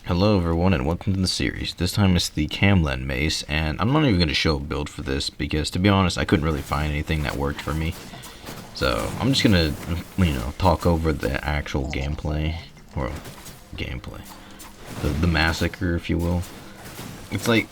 Hello everyone and welcome to the series. This time it's the Camlann Mace, and I'm not even going to show a build for this because, to be honest, I couldn't really find anything that worked for me. So I'm just going to, talk over the actual gameplay, or gameplay, the massacre, if you will. It's like,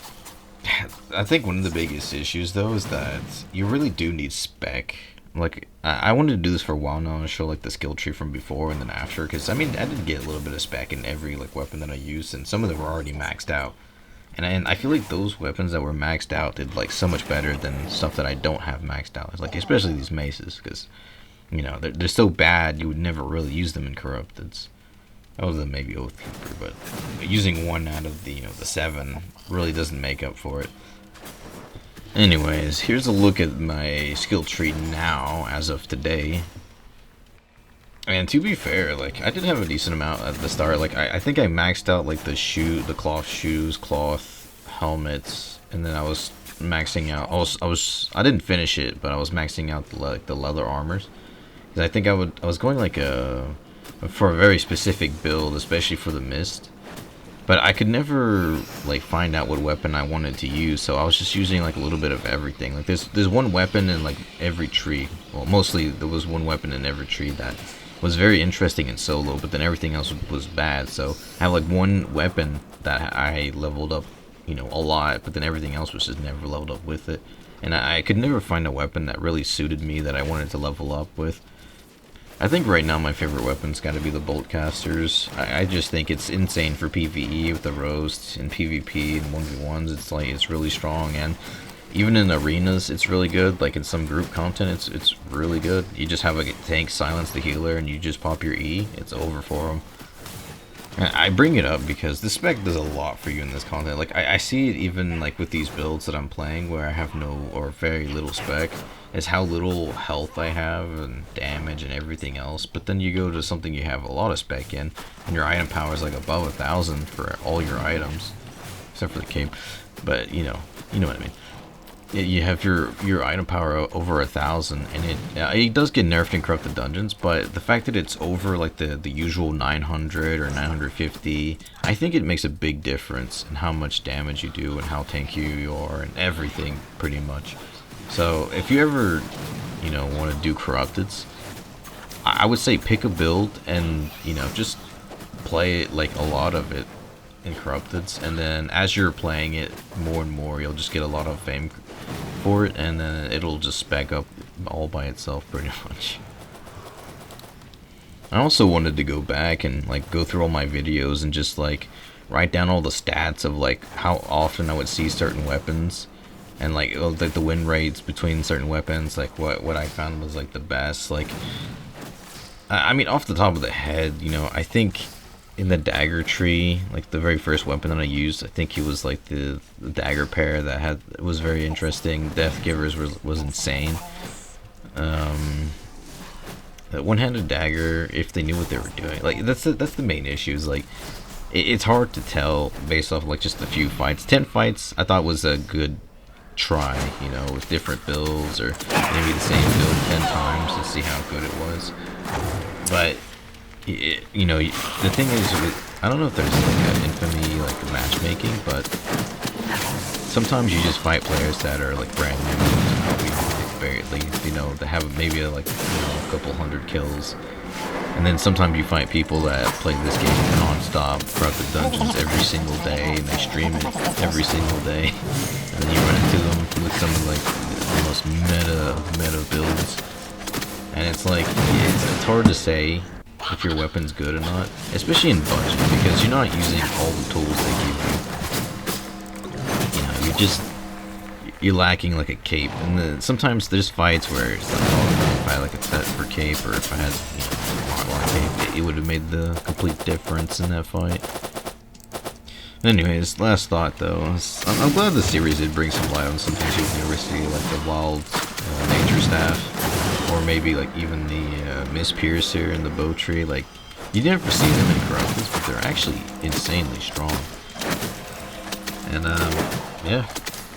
I think one of the biggest issues though is that you really do need spec. Like, I wanted to do this for a while now and show like the skill tree from before and then after, because I mean I did get a little bit of spec in every like weapon that I used, and some of them were already maxed out. And I feel like those weapons that were maxed out did like so much better than stuff that I don't have maxed out. It's like, especially these maces, because they're so bad you would never really use them in corrupteds. Other than maybe Oathkeeper, but using one out of the 7 really doesn't make up for it. Anyways, here's a look at my skill tree now, as of today. And to be fair, like, I did have a decent amount at the start. Like, I think I maxed out like the cloth shoes, cloth helmets, and then I was maxing out. I didn't finish it, but I was maxing out the leather armors. Because I think I was going like for a very specific build, especially for the mist. But I could never like find out what weapon I wanted to use, so I was just using like a little bit of everything. Like there's one weapon in like every tree. Well, mostly there was one weapon in every tree that was very interesting in solo, but then everything else was bad. So I have like one weapon that I leveled up, a lot, but then everything else was just never leveled up with it. And I could never find a weapon that really suited me that I wanted to level up with. I think right now my favorite weapon's got to be the bolt casters. I just think it's insane for PvE with the roast, and PvP and 1v1s. It's really strong, and even in arenas it's really good. Like in some group content, it's really good. You just have a tank silence the healer, and you just pop your E. It's over for them. I bring it up because the spec does a lot for you in this content. Like, I see it even like with these builds that I'm playing where I have no or very little spec, is how little health I have and damage and everything else. But then you go to something you have a lot of spec in, and your item power is like above 1,000 for all your items, except for the cape. But you know what I mean. You have your item power over 1,000, and it does get nerfed in corrupted dungeons, but the fact that it's over like the usual 900 or 950, I think it makes a big difference in how much damage you do and how tanky you are and everything, pretty much. So if you ever want to do corrupteds, I would say pick a build and just play it, like a lot of it in corrupteds, and then as you're playing it more and more, you'll just get a lot of fame for it, and then it'll just spec up all by itself pretty much. I also wanted to go back and like go through all my videos and just like write down all the stats of like how often I would see certain weapons, and like the win rates between certain weapons, like what I found was like the best. Like I mean, off the top of the head, I think in the dagger tree, like the very first weapon that I used, I think it was like the dagger pair that was very interesting. Death Givers was insane. That one-handed dagger, if they knew what they were doing, like that's the main issue. Is like it's hard to tell based off like just a few fights. 10 fights I thought was a good try, with different builds, or maybe the same build 10 times to see how good it was. But the thing is, I don't know if there's like an infamy like matchmaking, but sometimes you just fight players that are like brand new, very at least, that have maybe a couple hundred kills, and then sometimes you fight people that play this game non-stop throughout the dungeons every single day, and they stream it every single day, and then you run into them with some of like the most meta builds, and it's like it's hard to say if your weapon's good or not, especially in budget, because you're not using all the tools they give you. You're lacking like a cape, and then sometimes there's fights where it's like, oh, if I had like a set for cape, or if I had a lot cape, it would have made the complete difference in that fight. Anyways, last thought though, I'm glad the series did bring some light on some things you've never seen, like the wild nature staff, or maybe like even the Mist Piercer and the bow tree. Like, you never see them in corrupteds, but they're actually insanely strong. And yeah,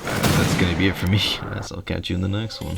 that's gonna be it for me. I'll catch you in the next one.